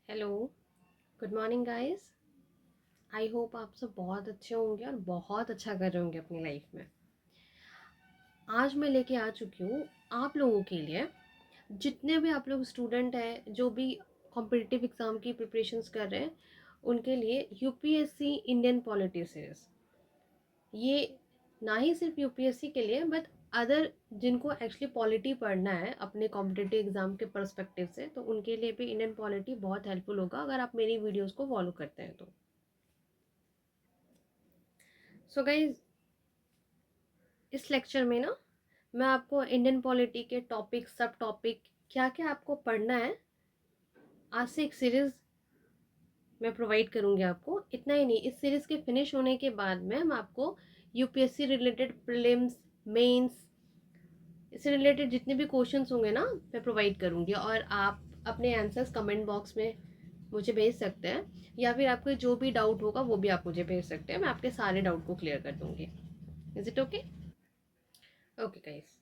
Hello, good morning guys. I hope आप सब बहुत अच्छे होंगे और बहुत अच्छा कर रहे होंगे अपनी लाइफ में। आज मैं लेके आ चुकी हूँ आप लोगों के लिए, जितने भी आप लोग स्टूडेंट हैं जो भी कॉम्पिटिटिव एग्ज़ाम की प्रिपरेशंस कर रहे हैं, उनके लिए यूपीएससी इंडियन पॉलिटी सीरीज। ये ना ही सिर्फ यूपीएससी के लिए बट अदर जिनको एक्चुअली पॉलिटी पढ़ना है अपने कॉम्पिटिटिव एग्ज़ाम के पर्सपेक्टिव से, तो उनके लिए भी इंडियन पॉलिटी बहुत हेल्पफुल होगा अगर आप मेरी वीडियोस को फॉलो करते हैं तो। सो गाइज, इस लेक्चर में ना मैं आपको इंडियन पॉलिटी के टॉपिक, सब टॉपिक, क्या क्या आपको पढ़ना है, आज से एक सीरीज मैं प्रोवाइड करूंगी आपको। इतना ही नहीं, इस सीरीज के फिनिश होने के बाद में हम आपको यूपीएससी रिलेटेड प्रीलिम्स, मेंस, इससे रिलेटेड जितने भी क्वेश्चंस होंगे ना मैं प्रोवाइड करूंगी, और आप अपने आंसर्स कमेंट बॉक्स में मुझे भेज सकते हैं, या फिर आपको जो भी डाउट होगा वो भी आप मुझे भेज सकते हैं। मैं आपके सारे डाउट को क्लियर कर दूंगी। Is it okay? Okay guys,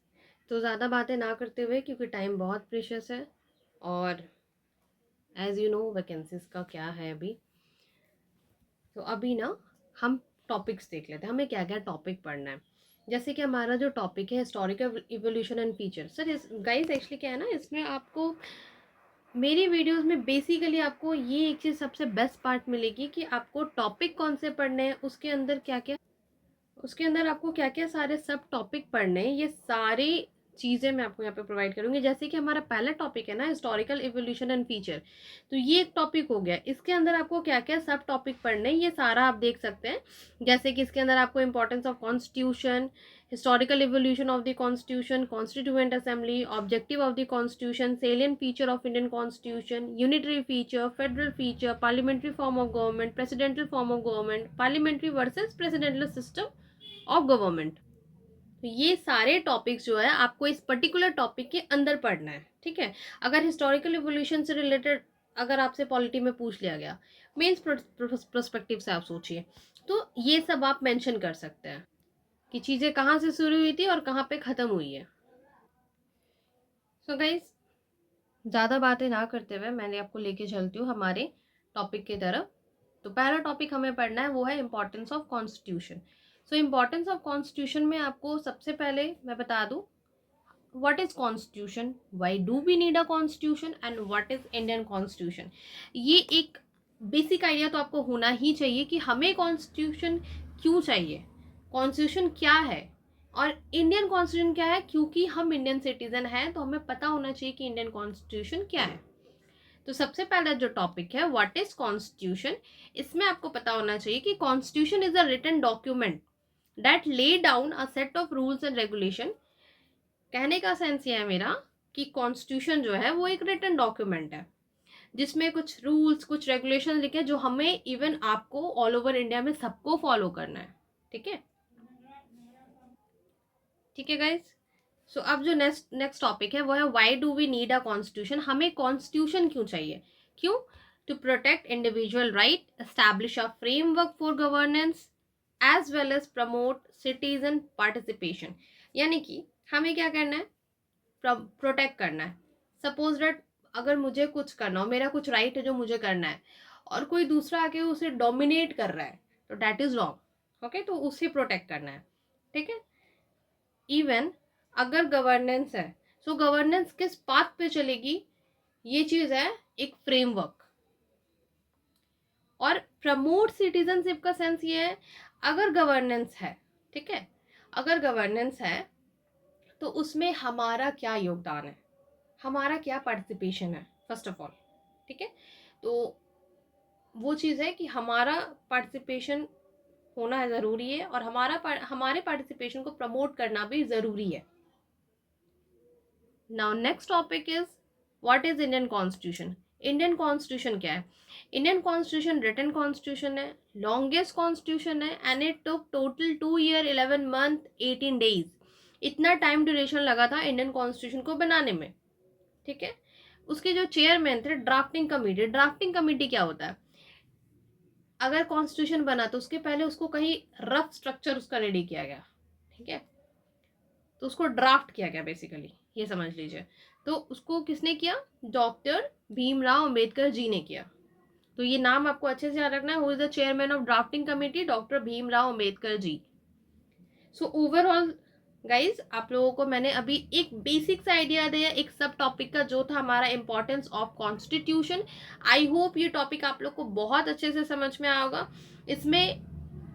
तो ज़्यादा बातें ना करते हुए, क्योंकि टाइम बहुत प्रीशियस है और एज यू नो वैकेंसीज का क्या है अभी, तो अभी ना हम टॉपिक्स देख लेते हैं, हमें क्या क्या टॉपिक पढ़ना है। जैसे कि हमारा जो टॉपिक है historical evolution and feature. Sir इस गाइस एक्चुअली क्या है ना, इसमें आपको मेरी वीडियोस में बेसिकली आपको ये एक चीज़ सबसे बेस्ट पार्ट मिलेगी कि आपको टॉपिक कौन से पढ़ने हैं, उसके अंदर आपको क्या क्या सारे सब टॉपिक पढ़ने हैं, ये सारी चीज़ें मैं आपको यहाँ पे प्रोवाइड करूँगी। जैसे कि हमारा पहला टॉपिक है ना हिस्टोरिकल इवोल्यूशन एंड फीचर, तो ये एक टॉपिक हो गया। इसके अंदर आपको क्या क्या सब टॉपिक पढ़ने हैं ये सारा आप देख सकते हैं। जैसे कि इसके अंदर आपको importance of constitution, historical evolution of the constitution, constituent assembly, objective of the constitution, सेलियन feature of Indian constitution, unitary feature, federal feature, parliamentary form of government, presidential form of government, parliamentary versus presidential system of government. तो ये सारे topics जो है आपको इस particular topic के अंदर पढ़ना है, ठीक है। अगर हिस्टोरिकल इवोल्यूशन से रिलेटेड अगर आपसे पॉलिटी में पूछ लिया गया, मेंस प्रोस्पेक्टिव से आप सोचिए, तो ये सब आप मेंशन कर सकते हैं कि चीज़ें कहाँ से शुरू हुई थी और कहाँ पे ख़त्म हुई है। सो गाइज, ज़्यादा बातें ना करते हुए मैंने आपको लेके चलती हूँ हमारे टॉपिक की तरफ। तो पहला टॉपिक हमें पढ़ना है वो है importance of constitution. So importance of constitution में आपको सबसे पहले मैं बता दूँ what is constitution, why do we need a constitution and what is Indian constitution। ये एक बेसिक आइडिया तो आपको होना ही चाहिए कि हमें कॉन्स्टिट्यूशन क्यों चाहिए, कॉन्स्टिट्यूशन क्या है, और इंडियन कॉन्स्टिट्यूशन क्या है। क्योंकि हम इंडियन सिटीजन हैं तो हमें पता होना चाहिए कि इंडियन कॉन्स्टिट्यूशन क्या है। तो सबसे पहला जो टॉपिक है व्हाट इज कॉन्स्टिट्यूशन, इसमें आपको पता होना चाहिए कि constitution is a written document that lay down a set of rules and regulation. कहने का सेंस ये है मेरा कि कॉन्स्टिट्यूशन जो है वो एक रिटन डॉक्यूमेंट है जिसमें कुछ रूल्स, कुछ रेगुलेशन लिखे जो हमें, इवन आपको, ऑल ओवर इंडिया में सबको फॉलो करना है। ठीक है, ठीक है गाइज। सो अब जो नेक्स्ट नेक्स्ट टॉपिक है वो है why do we need a constitution. हमें कॉन्स्टिट्यूशन क्यों चाहिए? क्यों? To protect individual right, establish a framework for governance, as well as promote citizen participation. यानी कि हमें क्या करना है? प्रोटेक्ट करना है। सपोज दैट अगर मुझे कुछ करना हो, मेरा कुछ राइट है जो मुझे करना है, और कोई दूसरा आके उसे डोमिनेट कर रहा है, तो दैट इज रॉन्ग। ओके, तो उसे प्रोटेक्ट करना है। ठीक है। इवन अगर गवर्नेंस है, सो गवर्नेंस किस पाथ पे चलेगी, ये चीज है एक फ्रेमवर्क। और प्रमोट सिटीजनशिप का सेंस ये है, अगर गवर्नेंस है, ठीक है, अगर गवर्नेंस है तो उसमें हमारा क्या योगदान है, हमारा क्या पार्टिसिपेशन है, फर्स्ट ऑफ ऑल। ठीक है, तो वो चीज़ है कि हमारा पार्टिसिपेशन होना ज़रूरी है और हमारे पार्टिसिपेशन को प्रमोट करना भी ज़रूरी है। Now next topic is what is Indian constitution. Indian constitution क्या है? इंडियन कॉन्स्टिट्यूशन रिटन कॉन्स्टिट्यूशन है, लॉन्गेस्ट कॉन्स्टिट्यूशन है, and it took total 2 year 11 month 18 days. इतना टाइम ड्यूरेशन लगा था इंडियन कॉन्स्टिट्यूशन को बनाने में। ठीक है। उसके जो चेयरमैन थे, ड्राफ्टिंग कमेटी। ड्राफ्टिंग कमेटी क्या होता है? अगर कॉन्स्टिट्यूशन बना तो उसके पहले उसको कहीं रफ स्ट्रक्चर उसका रेडी किया गया, ठीक है, तो उसको ड्राफ्ट किया गया बेसिकली। ये समझ लीजिए। तो उसको किसने किया? डॉक्टर भीमराव अंबेडकर जी ने किया। तो ये नाम आपको अच्छे से याद रखना है, who is the chairman of drafting committee, doctor Bhimrao Ambedkar ji. So overall guys, आप लोगों को मैंने अभी एक बेसिक सा आइडिया दिया एक सब टॉपिक का, जो था हमारा importance of constitution. I hope ये टॉपिक आप लोग को बहुत अच्छे से समझ में आया होगा। इसमें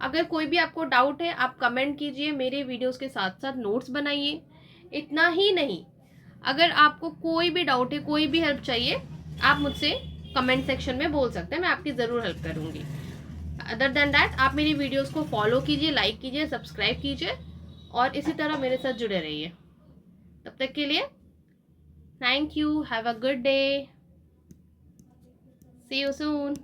अगर कोई भी आपको डाउट है, आप कमेंट कीजिए, मेरे वीडियोस के साथ साथ नोट्स बनाइए। इतना ही नहीं, अगर आपको कोई भी डाउट है, कोई भी हेल्प चाहिए, आप मुझसे कमेंट सेक्शन में बोल सकते हैं, मैं आपकी ज़रूर हेल्प करूँगी। अदर देन दैट, आप मेरी वीडियोस को फॉलो कीजिए, लाइक कीजिए, सब्सक्राइब कीजिए और इसी तरह मेरे साथ जुड़े रहिए। तब तक के लिए thank you, have a good day, see you soon.